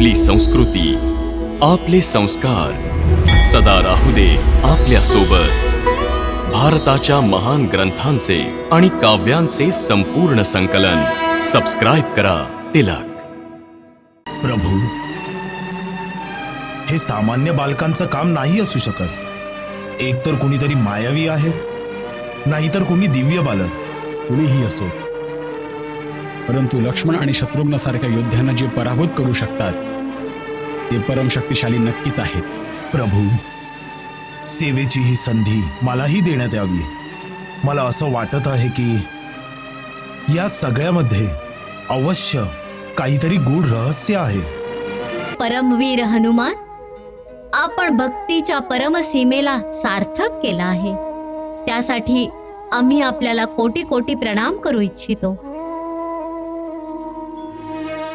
आपली संस्कृती, आपले संस्कार सदा राहू दे आपल्या सोबत. भारताच्या महान ग्रंथांचे आणि काव्यांचे संपूर्ण संकलन. सबस्क्राईब करा तिलक. प्रभू, हे सामान्य बालकांचं काम नाही असू शकत. एकतर कुणीतरी मायावी आहे, नाहीतर कुणी दिव्य बालक. कुणीही असो, परंतु लक्ष्मण आणि शत्रुघ्नसारख्या योद्ध्यांना जे पराभूत करू शकतात ते परमशक्तिशाली नक्कीच आहेत. प्रभू, सेवेची ही संधी मलाही देण्यात यावी. मला असं वाटत आहे की या सगळ्यामध्ये अवश्य काहीतरी गूढ रहस्य आहे. परमवीर हनुमान, आपण भक्तीच्या परमसीमेला सार्थक केला आहे. त्यासाठी आम्ही आपल्याला कोटी कोटी प्रणाम करू इच्छितो.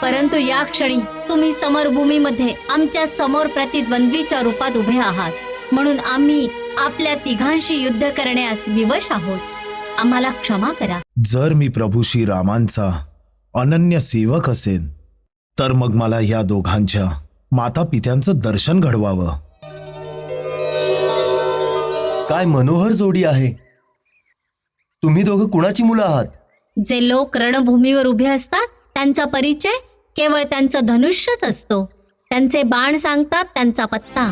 परंतु या क्षणी तुम्ही समरभूमीमध्ये आमच्या समोर प्रतिद्वंद्वीच्या रूपात उभे आहात, म्हणून आम्ही आपल्या तिघांशी युद्ध करण्यास विवश आहोत. आम्हाला क्षमा करा. जर मी प्रभू श्रीरामांचा अनन्य सेवक असेन तर मग मला या दोघांच्या माता पित्यांचं दर्शन घडवावं. काय मनोहर जोडी आहे. तुम्ही दोघं कुणाची मुलं आहात? जे लोक रणभूमीवर उभे असतात त्यांचा परिचय केवळ त्यांचं धनुष्यच असतो. त्यांचे बाण सांगतात त्यांचा पत्ता.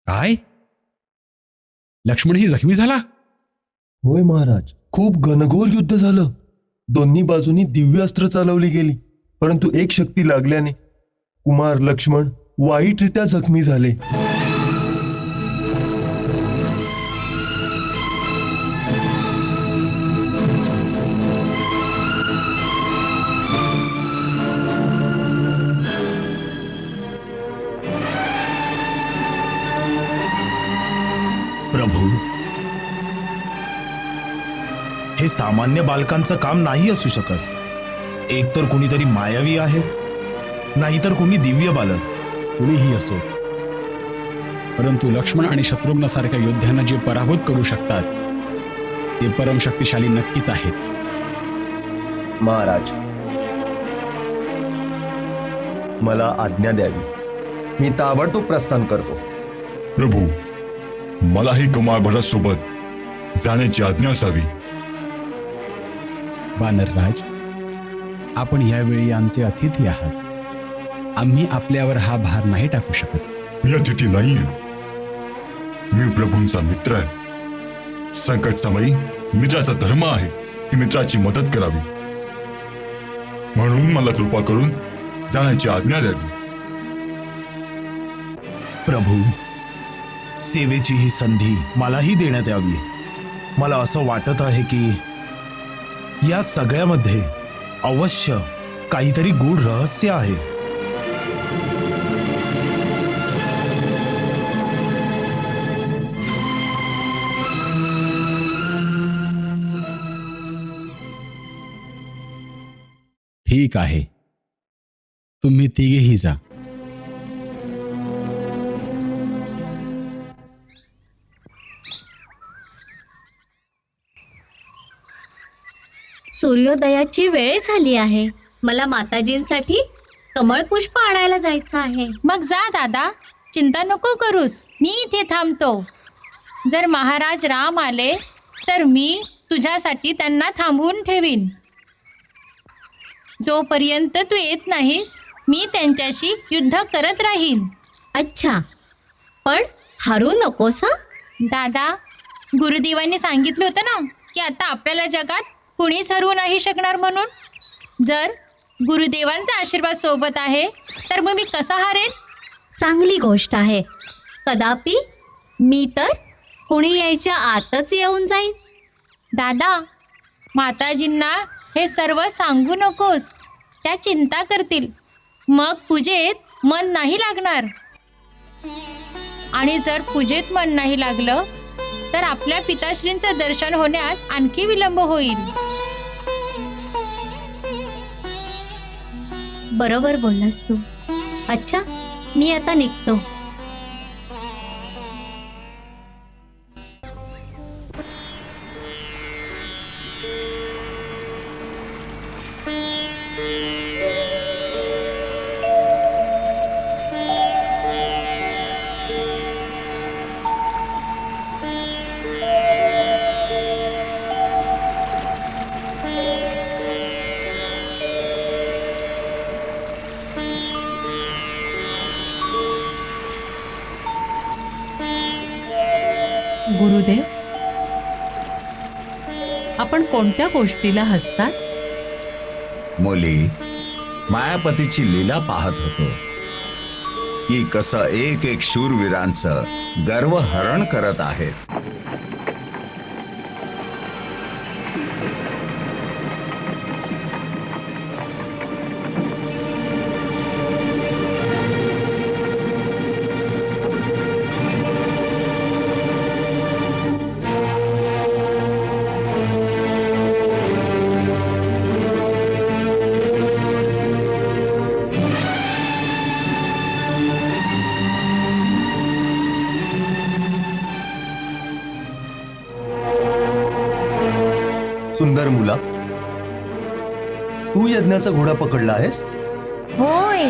काय? लक्ष्मणही जखमी झाला? होय महाराज, खूप घनघोर युद्ध झालं. दोन्ही बाजूनी दिव्य अस्त्र चालवली गेली, परंतु एक शक्ती लागल्याने कुमार लक्ष्मण वाईटरित्या जखमी झाले. प्रभू, हे सामान्य बालकांचं काम नाही असू शकत. एकतर कुणीतरी मायावी आहे, नाहीतर कुणी दिव्य बालक. कुणीही असो, परंतु लक्ष्मण आणि शत्रुघ्नसारख्या योद्ध्यांना जे पराभूत करू शकतात ते परमशक्तिशाली नक्कीच आहेत. महाराज, मला आज्ञा द्यावी. मी ताबडतोब प्रस्थान करतो. प्रभू, मलाही कमाळभरासोबत जाण्याची आज्ञा असावी. वानरराज, आपण यावेळी आमचे अतिथी आहात. आम्ही आपल्यावर हा भार नाही टाकू शकत. मी अतिथी नाहीये, मी प्रभूंचा मित्र आहे. संकट समयी मित्राचा धर्म आहे की मित्राची मदत करावी. म्हणून मला कृपा करून जाण्याची आज्ञा द्यावी. प्रभू, सेवेची ही संधी मलाही देण्यात यावी. मला असं वाटत आहे की या सगळ्यामध्ये अवश्य काहीतरी गूढ रहस्य आहे. ठीक आहे, तुम्ही तिघेही जा. सूर्योदयाची वेळ झाली आहे. मला माताजींसाठी कमळ पुष्प आणायला जायचं आहे. मग जा दादा, चिंता नको करूस. मी इथे थांबतो. जर महाराज राम आले तर मी तुझ्यासाठी त्यांना थांबवून ठेवीन. जोपर्यंत तू येत नाहीस मी त्यांच्याशी युद्ध करत राहीन. अच्छा, पण हरू नकोस हं? दादा, गुरुदेवांनी सांगितलं होतं ना की आता आपल्याला जगात कुणीच हरवू नाही शकणार म्हणून. जर गुरुदेवांचा आशीर्वाद सोबत आहे तर मग मी कसा हारेन? चांगली गोष्ट आहे. कदापि मी तर कुणी यायच्या आतच येऊन जाईन. दादा, माताजींना हे सर्व सांगू नकोस. त्या चिंता करतील. मग पूजेत मन नाही लागणार. आणि जर पूजेत मन नाही लागलं तर आपल्या पिताश्रींचं दर्शन होण्यास आणखी विलंब होईल. बरोबर बोललास तू. अच्छा, मी आता निघतो. गुरुदेव, आपण कोणत्या गोष्टीला हसतात? मुली, मायापतीची लीला पाहत होतो की कसं एक एक शूरवीरांचं गर्व हरण करत आहेत. सुंदर मुला, तू यज्ञाचा घोडा पकडला आहेस? होय.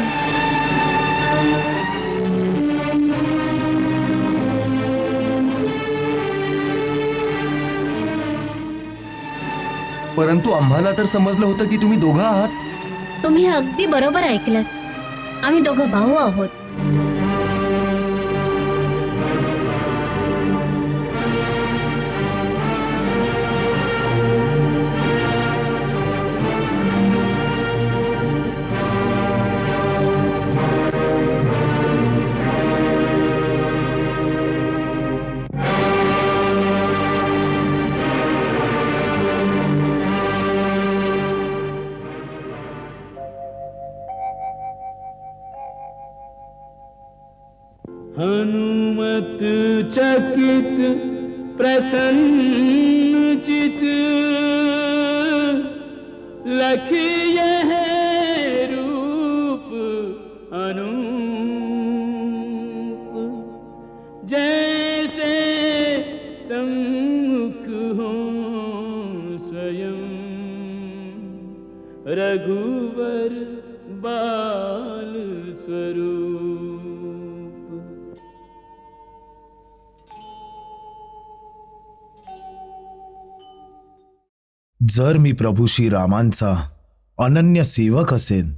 परंतु आम्हाला तर समजलं होतं की तुम्ही दोघं आहात. तुम्ही अगदी बरोबर ऐकलं. आम्ही दोघं भाऊ आहोत. हनुमत चकित प्रसन्न चित लखिए रूप अनूप, जैसे सम्मुख हो स्वयं रघुवर बाल स्वरूप. जर मी प्रभू श्री रामांचा अनन्य सेवक असेन,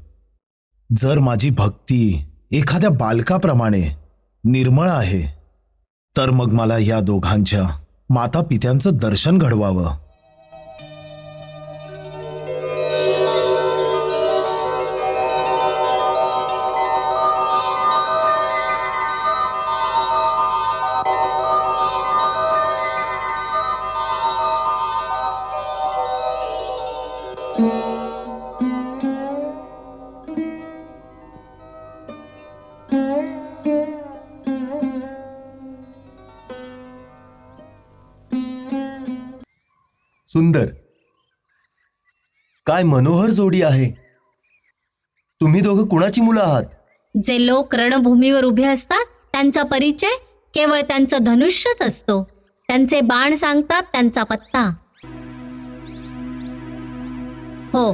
जर माझी भक्ती एखाद्या बालकाप्रमाणे निर्मळ आहे, तर मग मला या दोघांच्या माता पित्यांचं दर्शन घडवावं. सुंदर, काय मनोहर जोडी आहे. तुम्ही दोघं कुणाची मुलं आहात? जे लोक रणभूमीवर उभे असतात त्यांचा परिचय केवळ त्यांचं धनुष्यच असतो. त्यांचे बाण सांगतात त्यांचा पत्ता. हो,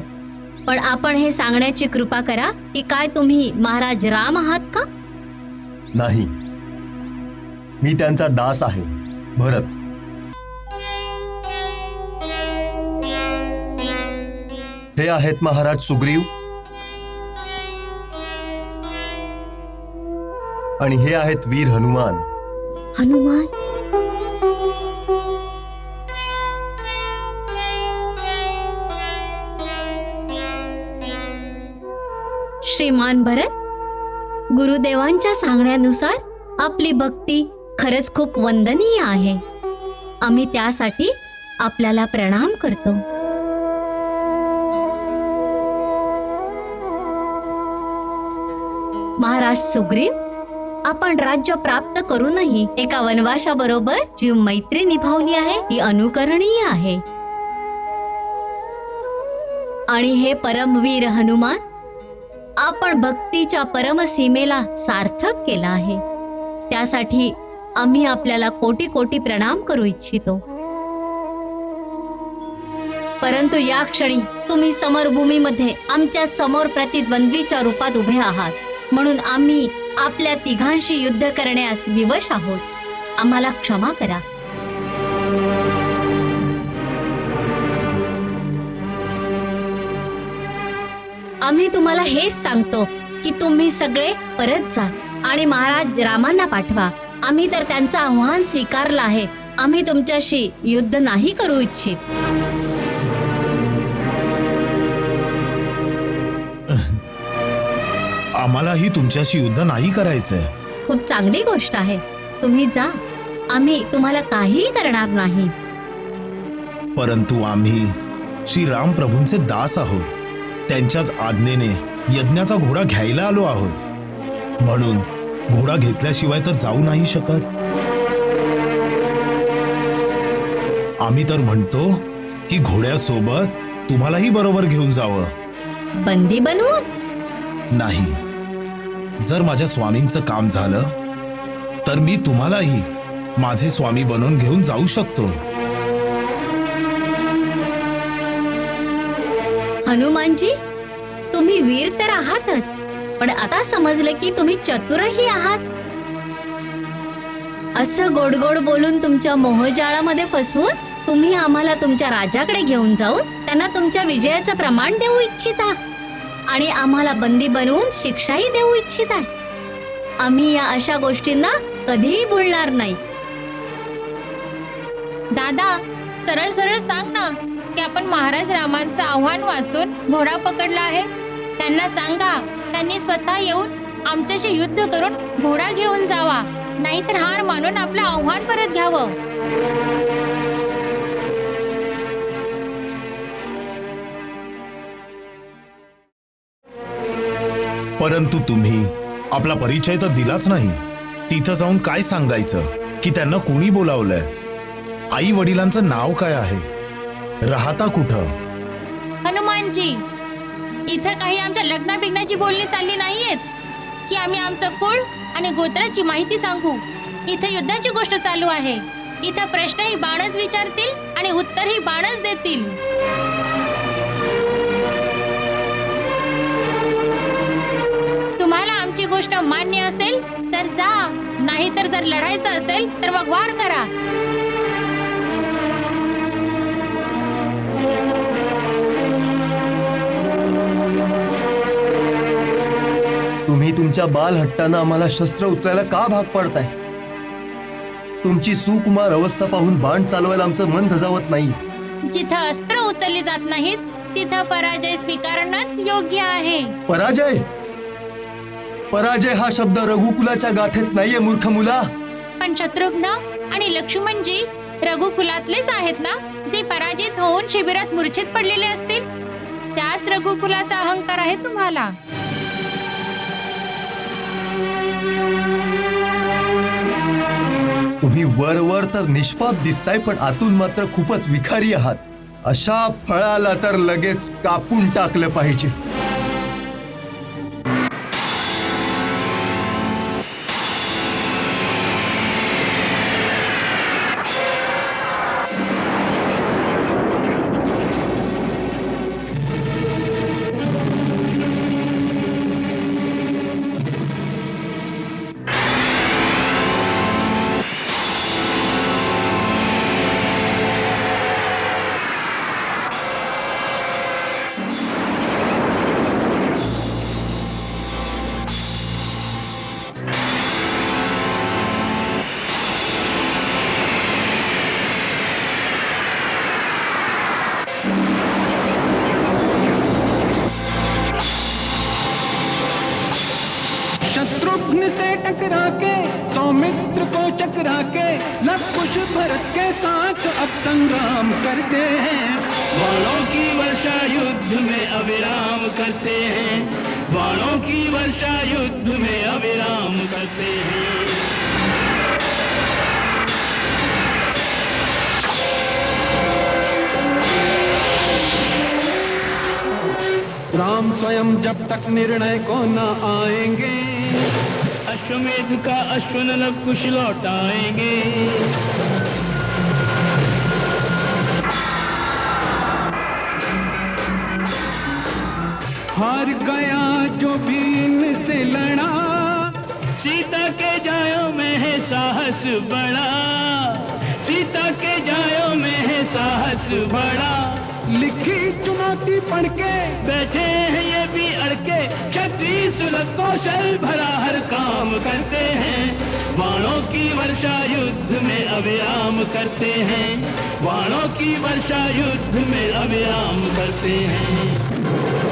पण आपण हे सांगण्याची कृपा करा की काय तुम्ही महाराज राम आहात का? नाही, मी त्यांचा दास आहे, भरत. हे आहेत महाराज सुग्रीव आणि हे आहेत वीर हनुमान. हनुमान? श्रीमान भरत, गुरुदेवांच्या सांगण्यानुसार आपली भक्ती खरंच खूप वंदनीय आहे. आम्ही त्यासाठी आपल्याला प्रणाम करतो. महाराज सुग्रीव, आपण राज्य प्राप्त करूनही एका वनवाशाबरोबर जी मैत्री निभावली आहे ती अनुकरणीय आहे. आणि हे परमवीर हनुमान, आपण भक्तीच्या परमसीमेला सार्थक केला आहे. त्यासाठी आम्ही आपल्याला कोटी कोटी प्रणाम करू इच्छितो. परंतु या क्षणी तुम्ही समरभूमीमध्ये आमच्या समोर प्रतिद्वंद्वीच्या रूपात उभे आहात, म्हणून आम्ही आपल्या तिघांशी युद्ध करण्यास विवश आहोत. आम्हाला क्षमा करा. आम्ही तुम्हाला हेच सांगतो की तुम्ही सगळे परत जा आणि महाराज रामांना पाठवा. आम्ही तर त्यांचं आव्हान स्वीकारलं आहे. आम्ही तुमच्याशी युद्ध नाही करू इच्छित. आम्हालाही तुमच्याशी युद्ध नाही करायचंय. खूप चांगली गोष्ट आहे. तुम्ही जा. आम्ही तुम्हाला काहीही करणार नाही. परंतु आम्ही श्री राम प्रभूंचे दास आहोत. त्यांच्याच आज्ञेने यज्ञाचा घोडा घ्यायला आलो आहोत. म्हणून घोडा घेतल्याशिवाय तर जाऊ नाही शकत. आम्ही तर म्हणतो की घोड्यासोबत तुम्हालाही बरोबर घेऊन जावं. बंदी बनवून नाही. जर माझ्या स्वामींचं काम झालं तर मी तुम्हालाही माझे स्वामी बनवून घेऊन जाऊ शकतो. हनुमानजी, तुम्ही वीर तर आहातच, पण आता समजलं की तुम्ही चतुरही आहात. असं गोड गोड बोलून तुमच्या मोहजाळामध्ये फसवून तुम्ही आम्हाला तुमच्या राजाकडे घेऊन जाऊन त्यांना तुमच्या विजयाचं प्रमाण देऊ इच्छिता आणि आम्हाला बंदी बनवून शिक्षाही देऊ इच्छिता. आम्ही या अशा गोष्टींना कधीही भुलणार नाही. दादा, सरळ सरळ सांग ना की आपण महाराज रामांचं आव्हान वाचून घोडा पकडला आहे. त्यांना सांगा त्यांनी स्वतः येऊन आमच्याशी युद्ध करून घोडा घेऊन जावा, नाहीतर हार मानून आपलं आव्हान परत घ्यावं. परंतु तुम्ही आपला परिचय तर दिलाच नाही. तिथं जाऊन काय सांगायचं की त्यांना कोणी बोलावलंय? आई वडिलांचं नाव काय आहे? राहता कुठं? हनुमानजी, इथं काही आमच्या लग्ना बिग्नाची बोलणी चालली नाहीयेत की आम्ही आमचं कुळ आणि गोत्राची माहिती सांगू. इथं युद्धाची गोष्ट चालू आहे. इथं प्रश्नही बाणच विचारतील आणि उत्तरही बाणच देतील. तुम्हाला आमची गोष्ट मान्य असेल तर जा, नाही तर जर लढायचं असेल तर मग वार करा. तुम्ही तुमच्या बालहट्टानं आम्हाला शस्त्र उचलायला का भाग पाडताय? तुमची सुकुमार अवस्था पाहून बाण चालवायला आमचं मन धजावत नाही. जिथं अस्त्र उचलली जात नाहीत तिथं पराजय स्वीकारणंच योग्य आहे. पराजय? पराजय हा शब्द रघुकुलाच्या गाथेत नाहीये मूर्ख मुला. पण शत्रुघ्न आणि लक्ष्मणजी रघुकुलातलेच आहेत ना, जे पराजित होऊन शिबिरात मूर्छित पडलेले असतील. त्याच रघुकुलाचा अहंकार आहे तुम्हाला. तुम्ही वर तर निष्पाप दिसताय, पण आतून मात्र खूपच विखारी आहात. अशा फळाला तर लगेच कापून टाकलं पाहिजे. शत्रुघ्न से टकरा के सौमित्र को चकरा के लव कुश भरत के साथ अब संग्राम करते हैं. बाणों की वर्षा युद्ध में अविराम करते हैं. बाणों की वर्षा युद्ध में अविराम करते हैं। राम स्वयं जब तक निर्णय को न आएंगे, अश्वमेध का अश्वनलव कुश लौटाएंगे। हार गया जो भी इनसे लड़ा, सीता के जायों में है साहस बड़ा, सीता के जायों में है साहस बड़ा। लिखी चुनौती पढ़ के बैठे हैं ये भी अड़के, क्षत्रिय सुलभ कौशल भरा हर काम करते हैं। बाणों की वर्षा युद्ध में अविराम करते हैं, बाणों की वर्षा युद्ध में अविराम करते हैं।